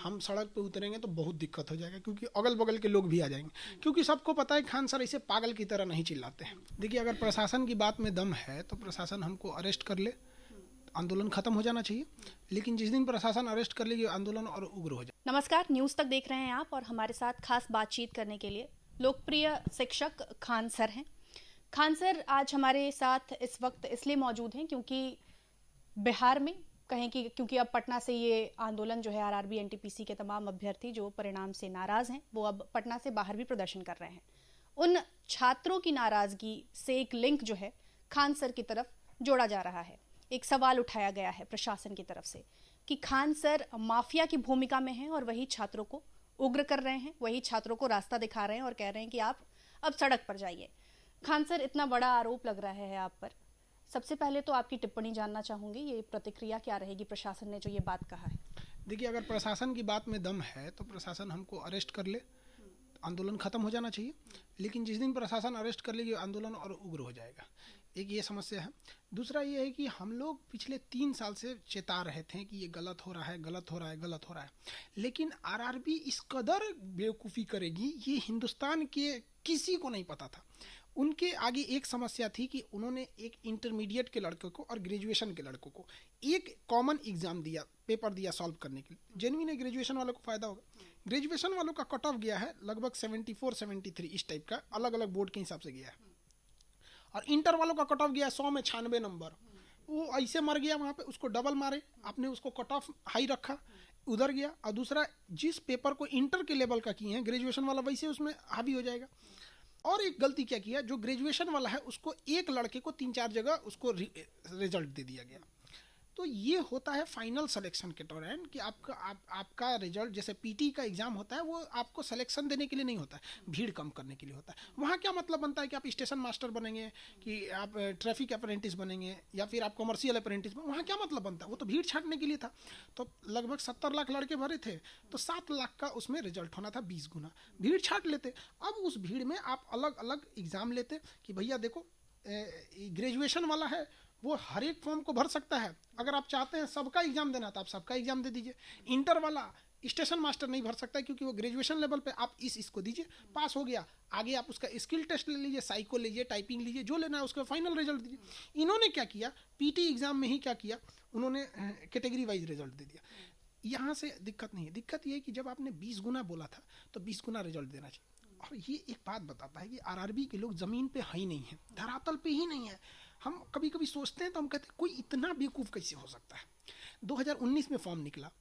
हम सड़क पे उतरेंगे तो बहुत दिक्कत हो जाएगा, क्योंकि अगल बगल के लोग भी आ जाएंगे, क्योंकि सबको पता है खान सर ऐसे पागल की तरह नहीं चिल्लाते हैं। देखिए, अगर प्रशासन की बात में दम है तो प्रशासन हमको अरेस्ट कर ले, आंदोलन खत्म हो जाना चाहिए। लेकिन जिस दिन प्रशासन अरेस्ट कर लेगी, आंदोलन और उग्र हो जाए। नमस्कार, न्यूज़ तक देख रहे हैं आप, और हमारे साथ खास बातचीत करने के लिए लोकप्रिय शिक्षक खान सर हैं। खान सर आज हमारे साथ इस वक्त इसलिए मौजूद हैं क्योंकि बिहार में कहें कि क्योंकि अब पटना से ये आंदोलन जो है आरआरबी एनटीपीसी के तमाम अभ्यर्थी जो परिणाम से नाराज हैं वो अब पटना से बाहर भी प्रदर्शन कर रहे हैं। उन छात्रों की नाराजगी से एक लिंक जो है खान सर की तरफ जोड़ा जा रहा है। एक सवाल उठाया गया है प्रशासन की तरफ से कि खान सर माफिया की भूमिका में हैं और वही छात्रों को उग्र कर रहे हैं, वही छात्रों को रास्ता दिखा रहे हैं और कह रहे हैं कि आप अब सड़क पर जाइए। खान सर, इतना बड़ा आरोप लग रहा है आप पर, सबसे पहले तो आपकी टिप्पणी जानना चाहूंगी, ये प्रतिक्रिया क्या रहेगी प्रशासन ने जो ये बात कहा है? देखिए, अगर प्रशासन की बात में दम है तो प्रशासन हमको अरेस्ट कर ले, आंदोलन खत्म हो जाना चाहिए। लेकिन जिस दिन प्रशासन अरेस्ट कर लेगी, आंदोलन और उग्र हो जाएगा। एक ये समस्या है। दूसरा ये है कि हम लोग पिछले 3 साल से चेता रहे थे कि ये गलत हो रहा है, गलत हो रहा है, गलत हो रहा है। लेकिन आरआरबी इस कदर बेवकूफ़ी करेगी, ये हिंदुस्तान के किसी को नहीं पता था। उनके आगे एक समस्या थी कि उन्होंने एक इंटरमीडिएट के लड़कों को और ग्रेजुएशन के लड़कों को एक कॉमन एग्जाम दिया, पेपर दिया सॉल्व करने के लिए। जेन्युइन है, ग्रेजुएशन वालों को फ़ायदा होगा। ग्रेजुएशन वालों का कट ऑफ गया है लगभग 74-73, इस टाइप का, अलग अलग बोर्ड के हिसाब से गया है। और इंटर वालों का कट ऑफ गया 100 में 96 नंबर। वो ऐसे मर गया वहाँ पे, उसको डबल मारे, आपने उसको कट ऑफ हाई रखा, उधर गया। और दूसरा, जिस पेपर को इंटर के लेवल का किए हैं, ग्रेजुएशन वाला वैसे उसमें हावी हो जाएगा। और एक गलती क्या किया, जो ग्रेजुएशन वाला है उसको एक लड़के को 3-4 जगह उसको रिजल्ट दे दिया गया। तो ये होता है फाइनल सिलेक्शन के दौरान कि आपका रिजल्ट, जैसे पीटी का एग्जाम होता है, वो आपको सिलेक्शन देने के लिए नहीं होता है, भीड़ कम करने के लिए होता है। वहाँ क्या मतलब बनता है कि आप स्टेशन मास्टर बनेंगे, कि आप ट्रैफिक अप्रेंटिस बनेंगे, या फिर आप कमर्शियल अप्रेंटिस बनेंगे, वहाँ क्या मतलब बनता है? वो तो भीड़ छाटने के लिए था। तो लगभग 70 लाख लड़के भरे थे, तो 7 लाख का उसमें रिजल्ट होना था, 20 गुना भीड़ छाट लेते। अब उस भीड़ में आप अलग अलग एग्जाम लेते कि भैया देखो, ग्रेजुएशन वाला है वो हर एक फॉर्म को भर सकता है, अगर आप चाहते हैं सबका एग्जाम देना तो आप सबका एग्जाम दे दीजिए। इंटर वाला स्टेशन मास्टर नहीं भर सकता क्योंकि वो ग्रेजुएशन लेवल पे, आप इसको दीजिए, पास हो गया, आगे आप उसका स्किल टेस्ट ले लीजिए, साइको लीजिए, टाइपिंग लीजिए, जो लेना है उसका फाइनल रिजल्ट दीजिए। इन्होंने क्या किया, पीटी एग्जाम में ही क्या किया, उन्होंने कैटेगरी वाइज रिजल्ट दे दिया। यहाँ से दिक्कत नहीं है। दिक्कत ये है कि जब आपने 20 गुना बोला था तो 20 गुना रिजल्ट देना चाहिए। और ये एक बात बताता है कि आरआरबी के लोग ज़मीन पे है ही नहीं है, धरातल पे ही नहीं है। हम कभी कभी सोचते हैं तो हम कहते हैं कोई इतना बेवकूफ़ कैसे हो सकता है। 2019 में फॉर्म निकला,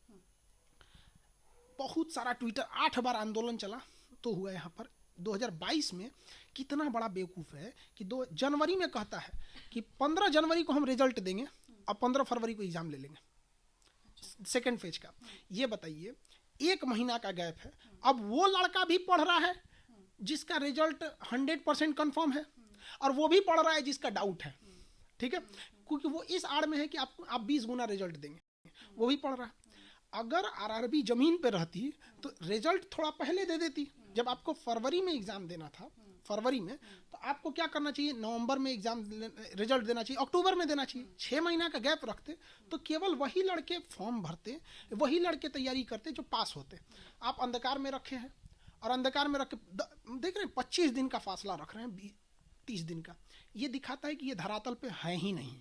बहुत सारा ट्विटर, 8 बार आंदोलन चला तो हुआ यहाँ पर। 2022 में कितना बड़ा बेवकूफ़ है कि 2 जनवरी में कहता है कि 15 जनवरी को हम रिजल्ट देंगे और 15 फरवरी को एग्ज़ाम ले लेंगे सेकेंड फेज का। ये बताइए, 1 महीना का गैप है। अब वो लड़का भी पढ़ रहा है जिसका रिजल्ट 100% कन्फर्म है, और वो भी पढ़ रहा है जिसका डाउट है, ठीक है, क्योंकि वो इस आड़ में है कि आप 20 गुना रिजल्ट देंगे, वो भी पढ़ रहा है। अगर आरआरबी जमीन पे रहती तो रिजल्ट थोड़ा पहले दे देती। जब आपको फरवरी में एग्जाम देना था, फरवरी में, तो आपको क्या करना चाहिए, नवंबर में एग्जाम रिजल्ट देना चाहिए, अक्टूबर में देना चाहिए। 6 महीना का गैप रखते तो केवल वही लड़के फॉर्म भरते, वही लड़के तैयारी करते जो पास होते। आप अंधकार में रखे हैं, और अंधकार में रख देख रहे हैं 25 दिन का फासला रख रहे हैं, 30 दिन का। ये दिखाता है कि ये धरातल पे है ही नहीं।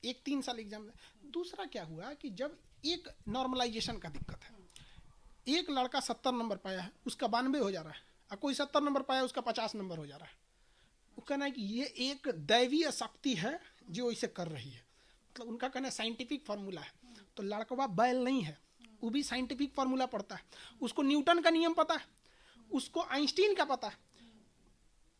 एक 3 साल एग्जाम। दूसरा क्या हुआ कि जब एक नॉर्मलाइजेशन का दिक्कत है, एक लड़का 70 नंबर पाया है, उसका 92 हो जा रहा है, और कोई 70 नंबर पाया, उसका 50 नंबर हो जा रहा है। वो कहना है कि ये एक दैवीय शक्ति है जो इसे कर रही है, मतलब उनका कहना है साइंटिफिक फार्मूला है। तो लड़कवा बैल नहीं है, वो भी साइंटिफिक फार्मूला पढ़ता है, उसको न्यूटन का नियम पता है, उसको आइंस्टीन का पता है,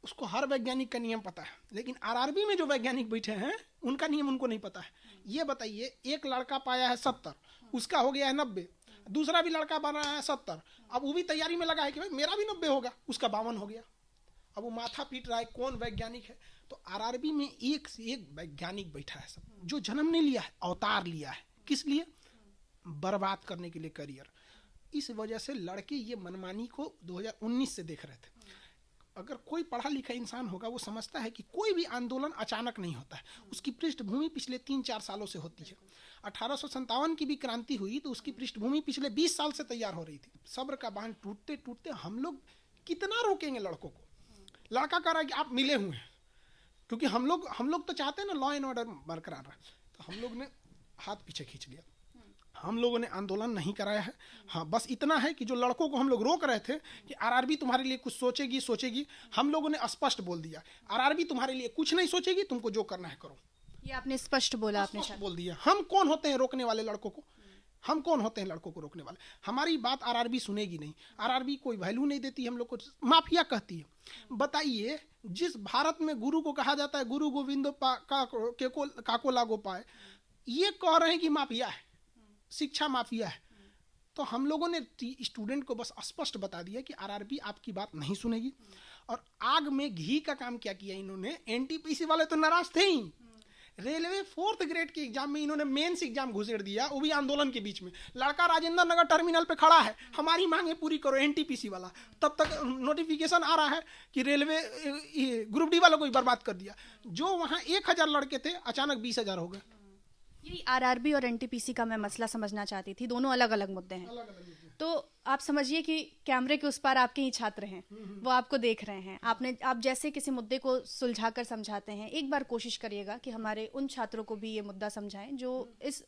उसको हर वैज्ञानिक का नियम पता है। लेकिन आरआरबी में जो वैज्ञानिक बैठे हैं उनका नियम उनको नहीं पता है। ये बताइए, एक लड़का पाया है 70, उसका हो गया है 90, दूसरा भी लड़का बन रहा है 70, अब वो भी तैयारी में लगा है कि भाई मेरा भी 90 होगा, उसका 52 हो गया। अब वो माथा पीट रहा है कौन वैज्ञानिक है। तो आरआरबी में एक से एक वैज्ञानिक बैठा है सब, जो जन्म नहीं लिया है, अवतार लिया है। किस लिए? बर्बाद करने के लिए करियर। इस वजह से लड़के ये मनमानी को 2019 से देख रहे थे। अगर कोई पढ़ा लिखा इंसान होगा वो समझता है कि कोई भी आंदोलन अचानक नहीं होता है, उसकी पृष्ठभूमि पिछले 3-4 सालों से होती है। 1857 की भी क्रांति हुई तो उसकी पृष्ठभूमि पिछले 20 साल से तैयार हो रही थी। सब्र का बांध टूटते टूटते हम लोग कितना रोकेंगे लड़कों को? लड़का कह रहा है कि आप मिले हुए हैं, क्योंकि हम लोग तो चाहते हैं ना लॉ एंड ऑर्डर बरकरार रहे, तो हम लोग ने हाथ पीछे खींच लिया। हम लोगों ने आंदोलन नहीं कराया है। हाँ, बस इतना है कि जो लड़कों को हम लोग रोक रहे थे कि आरआरबी तुम्हारे लिए कुछ सोचेगी, हम लोगों ने स्पष्ट बोल दिया आरआरबी तुम्हारे लिए कुछ नहीं सोचेगी, तुमको जो करना है करो। ये आपने स्पष्ट बोला, आपने बोल दिया। हम कौन होते हैं रोकने वाले लड़कों को? हम कौन होते हैं लड़कों को रोकने वाले? हमारी बात आरआरबी सुनेगी नहीं। आरआरबी कोई वैल्यू नहीं देती हम लोग को, माफिया कहती है। बताइए, जिस भारत में गुरु को कहा जाता है गुरु गोविंदो काको लागो पाए, ये कह रहे हैं कि माफिया है, शिक्षा माफिया है। तो हम लोगों ने स्टूडेंट को बस स्पष्ट बता दिया कि आरआरबी आपकी बात नहीं सुनेगी। और आग में घी का काम क्या किया इन्होंने? एनटीपीसी वाले तो नाराज थे ही। रेलवे 4th ग्रेड के एग्जाम में इन्होंने मेंस एग्जाम घुसेड़ दिया, वो भी आंदोलन के बीच में। लड़का राजेंद्र नगर टर्मिनल पे खड़ा है, हमारी मांगे पूरी करो एनटीपीसी वाला। तब तक नोटिफिकेशन आ रहा है कि रेलवे ग्रुप डी वालों को ही बर्बाद कर दिया। जो वहाँ 1000 लड़के थे, अचानक 20,000 हो गए। यही आरआरबी और एनटीपीसी का मैं मसला समझना चाहती थी। दोनों अलग अलग मुद्दे हैं। तो आप समझिए कि कैमरे के उस पार आपके ही छात्र हैं, वो आपको देख रहे हैं। आप जैसे किसी मुद्दे को सुलझाकर समझाते हैं, एक बार कोशिश करिएगा कि हमारे उन छात्रों को भी ये मुद्दा समझाएं जो इस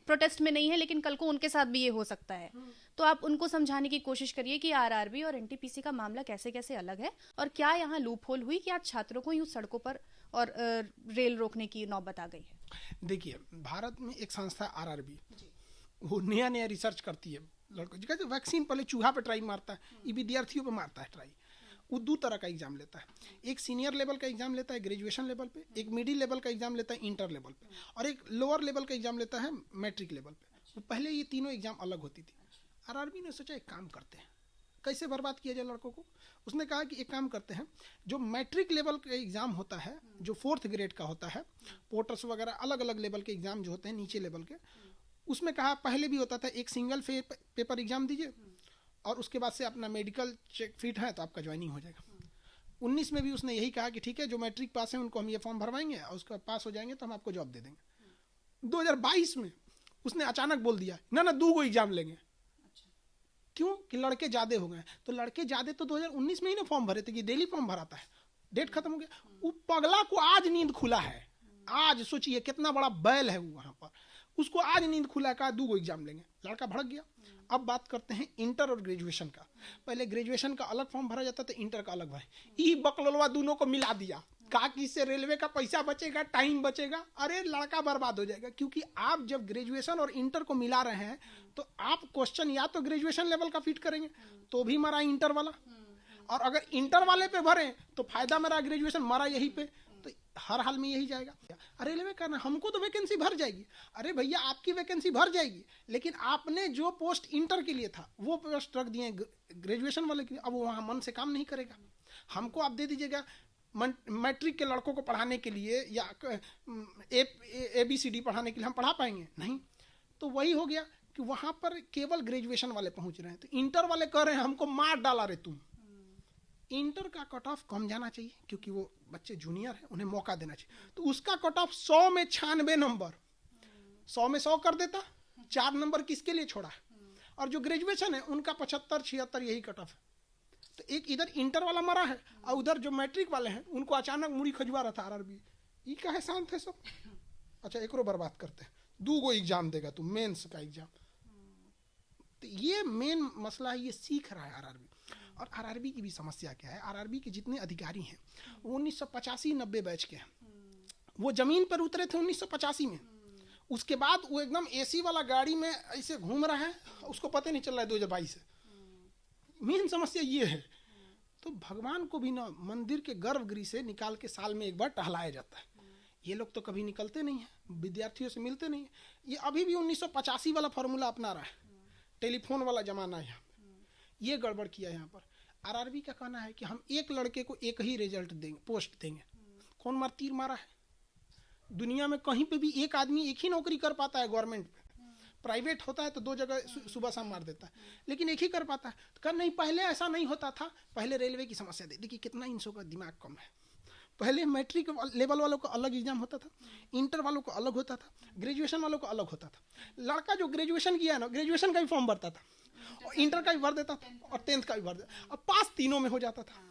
प्रोटेस्ट में नहीं है, लेकिन कल को उनके साथ भी ये हो सकता है। तो आप उनको समझाने की कोशिश करिए कि आरआरबी और एनटीपीसी का मामला कैसे कैसे अलग है और क्या यहाँ लूप होल हुई कि आज छात्रों को यूं सड़कों पर और रेल रोकने की नौबत आ गई है। देखिए, भारत में एक संस्था आरआरबी, वो नया नया रिसर्च करती है। लड़कों जैसे वैक्सीन पहले चूहा पे ट्राई मारता है, ये विद्यार्थियों पे मारता है ट्राई। वो 2 तरह का एग्जाम लेता है, एक सीनियर लेवल का एग्जाम लेता है ग्रेजुएशन लेवल पे, एक मिडिल लेवल का एग्जाम लेता है इंटर लेवल पे, और एक लोअर लेवल का एग्जाम लेता है मैट्रिक लेवल पे। तो पहले ये तीनों एग्जाम अलग होती थी। आरआरबी ने सोचा एक काम करते हैं, कैसे बर्बाद किया जाए लड़कों को। उसने कहा कि एक काम करते हैं, जो मैट्रिक लेवल का एग्जाम होता है, जो 4th ग्रेड का होता है, पोर्टर्स वगैरह अलग अलग लेवल के एग्जाम जो होते हैं नीचे लेवल के, उसमें कहा पहले भी होता था एक सिंगल पेपर एग्जाम दीजिए और उसके बाद से अपना मेडिकल चेक फिट है तो आपका ज्वाइनिंग हो जाएगा। 19 में भी उसने यही कहा कि ठीक है, जो मैट्रिक पास है उनको हम ये फॉर्म भरवाएंगे और उसका पास हो जाएंगे तो हम आपको जॉब दे देंगे। 2022 में उसने अचानक बोल दिया ना 2 एग्जाम लेंगे। क्यों? कि लड़के ज्यादा हो गए। तो लड़के ज्यादा तो 2019 में ही ना फॉर्म भरे थे कि डेली फॉर्म भराता है, डेट खत्म हो गया। वो पगला को आज नींद खुला है। आज सोचिए कितना बड़ा बैल है वो, वहां पर उसको आज नींद खुला है, कहा 2 एग्जाम लेंगे। लड़का भड़क गया। अब बात करते हैं इंटर और ग्रेजुएशन का। पहले ग्रेजुएशन का अलग फॉर्म भरा जाता था, इंटर का अलग भरा। ई बकलोलवा दोनों को मिला दिया, कहा कि इससे रेलवे का पैसा बचेगा, टाइम बचेगा। अरे लड़का बर्बाद हो जाएगा, क्योंकि आप जब ग्रेजुएशन और इंटर को मिला रहे हैं तो आप क्वेश्चन या तो ग्रेजुएशन लेवल का फिट करेंगे तो भी मरा इंटर वाला, और अगर इंटर वाले पे भरे तो फायदा मरा ग्रेजुएशन, मरा यही पे, तो हर हाल में यही जाएगा। रेलवे करना हमको तो वैकेंसी भर जाएगी। अरे भैया, आपकी वैकेंसी भर जाएगी, लेकिन आपने जो पोस्ट इंटर के लिए था वो पोस्ट रख दिए ग्रेजुएशन वाले के लिए। अब वो वहाँ मन से काम नहीं करेगा। हमको आप दे दीजिएगा मैट्रिक के लड़कों को पढ़ाने के लिए या ABCD पढ़ाने के लिए, हम पढ़ा पाएंगे नहीं। तो वही हो गया कि वहां पर केवल ग्रेजुएशन वाले पहुंच रहे हैं। तो इंटर वाले कह रहे हैं हमको मार डाला रे तुम। इंटर का कट ऑफ कम जाना चाहिए, क्योंकि वो बच्चे जूनियर हैं, उन्हें मौका देना चाहिए। तो उसका कट ऑफ 100 में 96 नंबर, 100 में 100 कर देता, 4 नंबर किसके लिए छोड़ा। और जो ग्रेजुएशन है उनका 75-76 यही कट ऑफ है। तो एक इधर इंटर वाला मरा है और उधर जो मैट्रिक वाले हैं उनको अचानक मुड़ी खजुआ रहा था आरआरबी। ये का है शांत है सब। अच्छा, एकरो बर्बाद करते हैं। 2 एग्जाम देगा तू, मेंस का एग्जाम। तो ये मेन मसला है, ये सीख रहा है आरआरबी। और आरआरबी की भी समस्या क्या है, आरआरबी के जितने अधिकारी हैं वो 1985-90 बैच के हैं। वो जमीन पर उतरे थे 1985 में। उसके बाद वो एकदम AC वाला गाड़ी में ऐसे घूम रहा है, उसको पता नहीं चल रहा है 2022 से। मेन समस्या ये है। तो भगवान को भी ना मंदिर के गर्भगृह से निकाल के साल में एक बार टहलाया जाता है। ये लोग तो कभी निकलते नहीं है, विद्यार्थियों से मिलते नहीं है। ये अभी भी 1985 वाला फॉर्मूला अपना रहा है, टेलीफोन वाला जमाना है। ये गड़बड़ किया यहाँ पर। आरआरबी का कहना है कि हम एक लड़के को एक ही रिजल्ट देंगे, पोस्ट देंगे। कौन तीर मारा है? दुनिया में कहीं पे भी एक आदमी एक ही नौकरी कर पाता है गवर्नमेंट पे। प्राइवेट होता है तो 2 जगह सुबह शाम मार देता है, लेकिन एक ही कर पाता है। तो कहा नहीं, पहले ऐसा नहीं होता था, पहले रेलवे की समस्या देखिए कितना इन का दिमाग कम है। पहले मैट्रिक लेवल वालों को अलग एग्जाम होता था, इंटर वालों को अलग होता था, ग्रेजुएशन वालों को अलग होता था। लड़का जो ग्रेजुएशन किया ना, ग्रेजुएशन का भी फॉर्म भरता था और इंटर का भी भर देता था और 10th का भी भर देता, और पास तीनों में हो जाता था,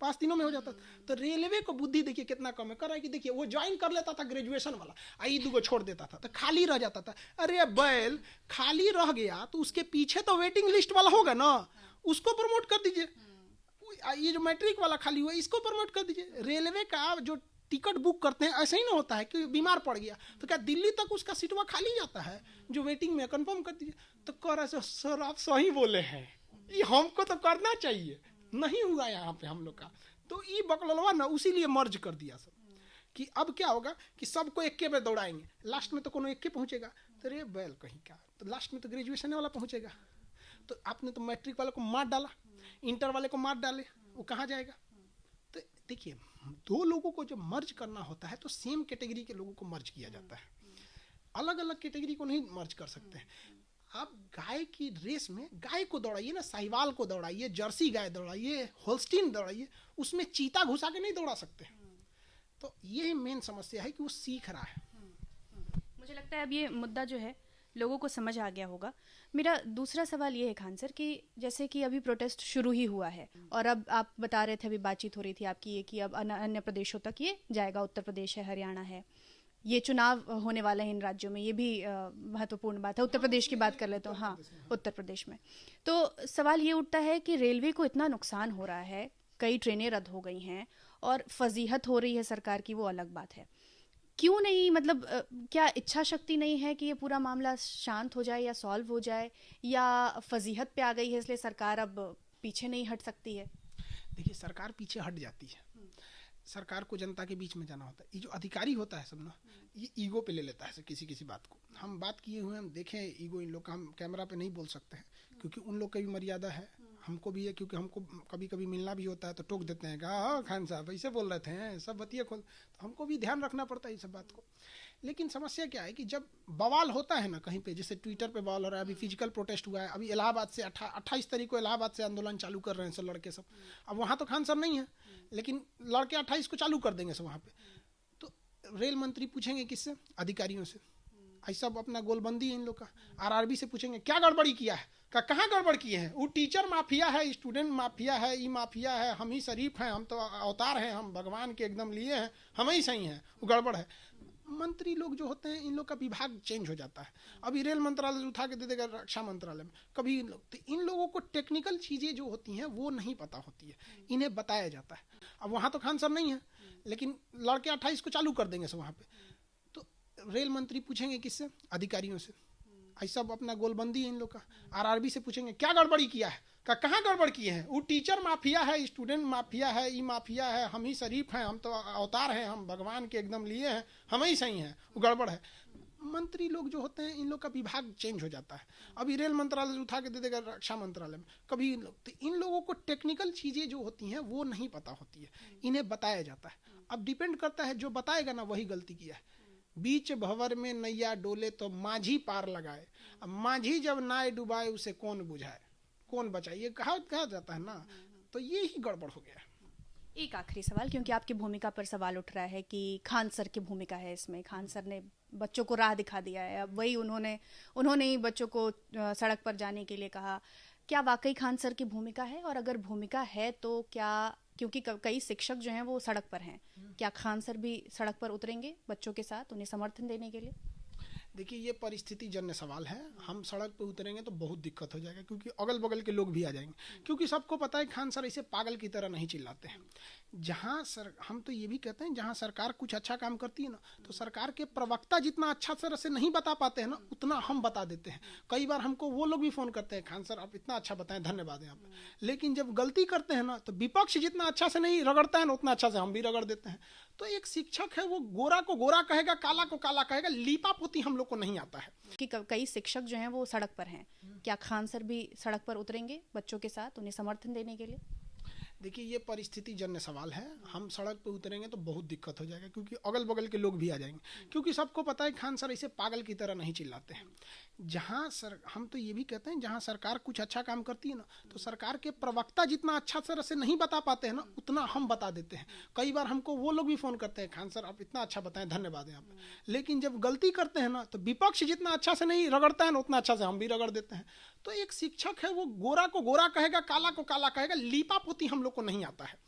पास तीनों में हो जाता था। तो रेलवे को बुद्धि देखिए कितना कम है। कर रहा है कि देखिए वो ज्वाइन कर लेता था ग्रेजुएशन वाला, आई 2 छोड़ देता था तो खाली रह जाता था। अरे बैल, खाली रह गया तो उसके पीछे तो वेटिंग लिस्ट वाला होगा ना, उसको प्रमोट कर दीजिए। ये जो मैट्रिक वाला खाली हुआ इसको प्रमोट कर दीजिए। रेलवे का जो टिकट बुक करते हैं ऐसा ही ना होता है कि बीमार पड़ गया तो क्या दिल्ली तक उसका सीटवा खाली जाता है जो वेटिंग में, कंफर्म कर दीजिए। तो कह रहे सर आप सही बोले हैं, ये हमको तो करना चाहिए, नहीं हुआ यहाँ पे हम लोग का। तो ये बकलवा ना उसी लिए मर्ज कर दिया सब कि अब क्या होगा कि सबको एक पे दौड़ाएंगे, लास्ट में तो कोनो एक पहुंचेगा। तो रे बैल कहीं का, तो लास्ट में तो ग्रेजुएशन वाला पहुंचेगा। तो आपने तो मैट्रिक वाले को मार डाला, इंटर वाले को मार डाले, वो कहाँ जाएगा। तो देखिए 2 लोगों को जब मर्ज करना होता है तो सेम कैटेगरी के लोगों को मर्ज किया जाता है, अलग अलग कैटेगरी को नहीं मर्ज कर सकते हैं। आप गाय की रेस में गाय को दौड़ाइए ना, साहिवाल को दौड़ाइए, जर्सी गाय दौड़ाइए, होल्स्टीन दौड़ाइए, उसमें चीता घुसा के नहीं दौड़ा सकते। तो ये मेन समस्या है कि वो सीख रहा है। मुझे लगता है अब ये मुद्दा जो है लोगों को समझ आ गया होगा। मेरा दूसरा सवाल ये है खान सर कि जैसे कि अभी प्रोटेस्ट शुरू ही हुआ है और अब आप बता रहे थे, अभी बातचीत हो रही थी आपकी ये कि अब अन्य प्रदेशों तक ये जाएगा, उत्तर प्रदेश है, हरियाणा है, ये चुनाव होने वाले हैं इन राज्यों में, ये भी महत्वपूर्ण बात है। उत्तर प्रदेश की बात कर ले तो हाँ, उत्तर प्रदेश में तो सवाल ये उठता है कि रेलवे को इतना नुकसान हो रहा है, कई ट्रेनें रद्द हो गई हैं और फजीहत हो रही है सरकार की, वो अलग बात है। क्यों नहीं, मतलब क्या इच्छा शक्ति नहीं है कि ये पूरा मामला शांत हो जाए या सॉल्व हो जाए, या फजीहत पे आ गई है इसलिए सरकार अब पीछे नहीं हट सकती है? देखिए सरकार पीछे हट जाती है, सरकार को जनता के बीच में जाना होता है। ये जो अधिकारी होता है सब ना, ये ईगो पे ले लेता है किसी किसी बात को। हम बात किए हुए, हम देखें ईगो इन लोग का, हम कैमरा पे नहीं बोल सकते हैं क्योंकि उन लोग की भी मर्यादा है, हमको भी है, क्योंकि हमको कभी कभी मिलना भी होता है तो टोक देते हैं कि हाँ खान साहब ऐसे बोल रहे थे, सब बतिया खोल, तो हमको भी ध्यान रखना पड़ता है इस सब बात को। लेकिन समस्या क्या है कि जब बवाल होता है ना कहीं पे, जैसे ट्विटर पे बवाल हो रहा है, अभी फिजिकल प्रोटेस्ट हुआ है, अभी इलाहाबाद से 28 तारीख को इलाहाबाद से आंदोलन चालू कर रहे हैं सब लड़के सब। अब वहाँ तो खान सर नहीं है, लेकिन लड़के 28 को चालू कर देंगे सब वहाँ पे। तो रेल मंत्री पूछेंगे किससे? अधिकारियों से। ऐसा अपना गोलबंदी है इन लोग का। आरआरबी से पूछेंगे क्या गड़बड़ी किया है, कहाँ गड़बड़ किए हैं, वो टीचर माफिया है, स्टूडेंट माफिया है, ई माफिया है, हम ही शरीफ हैं, हम तो अवतार हैं, हम भगवान के एकदम लिए हैं, हम ही सही हैं, वो गड़बड़ है। मंत्री लोग जो होते हैं इन लोग का विभाग चेंज हो जाता है, अभी रेल मंत्रालय उठा के दे देगा रक्षा मंत्रालय में, कभी इन लोग, तो इन लोगों को टेक्निकल चीज़ें जो होती हैं वो नहीं पता होती है, इन्हें बताया जाता है। अब वहाँ तो खान सर नहीं है, लेकिन लड़के 28 को चालू कर देंगे सब वहाँ पे। तो रेल मंत्री पूछेंगे किससे? अधिकारियों से। ऐसा अपना गोलबंदी है इन लोग का। आरआरबी से पूछेंगे क्या गड़बड़ी किया है, कहाँ गड़बड़ किए हैं, वो टीचर माफिया है, स्टूडेंट माफिया है, ई माफिया है, हम ही शरीफ हैं, हम तो अवतार हैं, हम भगवान के एकदम लिए हैं, हम ही सही हैं, वो गड़बड़ है। मंत्री लोग जो होते हैं इन लोग का विभाग चेंज हो जाता है, अभी रेल मंत्रालय उठा के दे देगा रक्षा मंत्रालय में, कभी इन लोग, तो इन लोगों को टेक्निकल चीज़ें जो होती हैं वो नहीं पता होती है, इन्हें बताया जाता है। अब डिपेंड करता है, जो बताएगा ना वही गलती किया है। बीच भंवर में नैया डोले तो माझी पार लगाए, अब माझी जब नाय डुबाए उसे कौन बुझाए, कौन बचाए, ये कहा जाता है ना। तो ये ही गड़बड़ हो गया। एक आखिरी सवाल, क्योंकि आपकी भूमिका पर सवाल उठ रहा है कि खान सर की भूमिका है इसमें, खान सर ने बच्चों को राह दिखा दिया है, अब वही उन्होंने ही बच्चों को सड़क पर जाने के लिए कहा। क्या वाकई खान सर की भूमिका है, और अगर भूमिका है तो क्या, क्योंकि कई शिक्षक जो हैं वो सड़क पर हैं, क्या खान सर भी सड़क पर उतरेंगे बच्चों के साथ उन्हें समर्थन देने के लिए? देखिए ये परिस्थिति जन्य सवाल है, हम सड़क पे उतरेंगे तो बहुत दिक्कत हो जाएगा, क्योंकि अगल बगल के लोग भी आ जाएंगे, क्योंकि सबको पता है खान सर ऐसे पागल की तरह नहीं चिल्लाते हैं। जहाँ सर, हम तो ये भी कहते हैं जहाँ सरकार कुछ अच्छा काम करती है ना, तो सरकार के प्रवक्ता जितना अच्छा तरह से नहीं बता पाते हैं ना, उतना हम बता देते हैं। कई बार हमको वो लोग भी फ़ोन करते हैं, खान सर आप इतना अच्छा बताएं, धन्यवाद है आप। लेकिन जब गलती करते हैं ना, तो विपक्ष जितना अच्छा से नहीं रगड़ता है ना, उतना अच्छा से हम भी रगड़ देते हैं। तो एक शिक्षक है, वो गोरा को गोरा कहेगा, काला को काला कहेगा, लीपा पोती हम लोग को नहीं आता है। कि कई शिक्षक जो हैं वो सड़क पर हैं, क्या खान सर भी सड़क पर उतरेंगे बच्चों के साथ उन्हें समर्थन देने के लिए? देखिए ये परिस्थिति जन्य सवाल है, हम सड़क पे उतरेंगे तो बहुत दिक्कत हो जाएगा, क्योंकि अगल बगल के लोग भी आ जाएंगे, क्योंकि सबको पता है खान सर ऐसे पागल की तरह नहीं चिल्लाते हैं। हम तो ये भी कहते हैं, जहाँ सरकार कुछ अच्छा काम करती है ना, तो सरकार के प्रवक्ता जितना अच्छा तरह से नहीं बता पाते हैं ना, उतना हम बता देते हैं। कई बार हमको वो लोग भी फ़ोन करते हैं, खान सर आप इतना अच्छा बताएं, धन्यवाद है आप। लेकिन जब गलती करते हैं ना, तो विपक्ष जितना अच्छा से नहीं रगड़ता है ना, उतना अच्छा से हम भी रगड़ देते हैं। तो एक शिक्षक है, वो गोरा को गोरा कहेगा, काला को काला कहेगा। लीपा पोती हम लोग को नहीं आता है।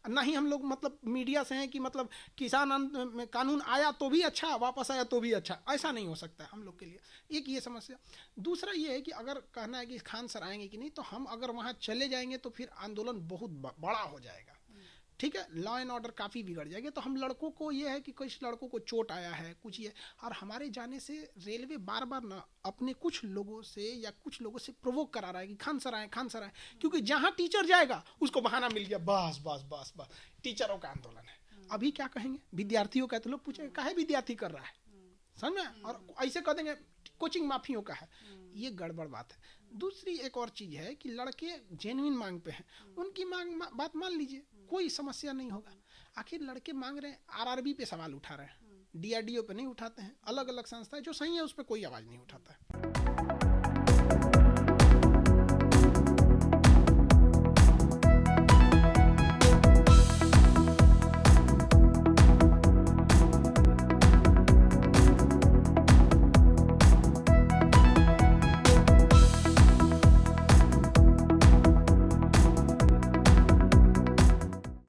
ना ही हम लोग मतलब मीडिया से हैं कि मतलब किसान में कानून आया तो भी अच्छा, वापस आया तो भी अच्छा, ऐसा नहीं हो सकता है हम लोग के लिए। एक ये समस्या। दूसरा ये है कि अगर कहना है कि खान सर आएंगे कि नहीं, तो हम अगर वहाँ चले जाएंगे तो फिर आंदोलन बहुत बड़ा हो जाएगा। ठीक है, लॉ एंड ऑर्डर काफ़ी बिगड़ जाएंगे। तो हम लड़कों को ये है कि कुछ लड़कों को चोट आया है, कुछ ये, और हमारे जाने से रेलवे बार बार ना अपने कुछ लोगों से या कुछ लोगों से प्रोवोक करा रहा है कि खान सर आए, खान सर आए। क्योंकि जहाँ टीचर जाएगा उसको बहाना मिल गया, बस बस बस बस टीचरों का आंदोलन है। अभी क्या कहेंगे विद्यार्थियों का? तो लोग पूछेंगे काहे विद्यार्थी कर रहा है, समझ में? और ऐसे कह देंगे कोचिंग माफियों का है। ये गड़बड़ बात है। दूसरी एक और चीज़ है कि लड़के जेन्युइन मांग पे हैं, उनकी बात मान लीजिए, कोई समस्या नहीं होगा। आखिर लड़के मांग रहे हैं, आरआरबी पे सवाल उठा रहे हैं, डीआरडीओ पे नहीं उठाते हैं। अलग अलग संस्थाएं जो सही है उस पर कोई आवाज़ नहीं उठाता है।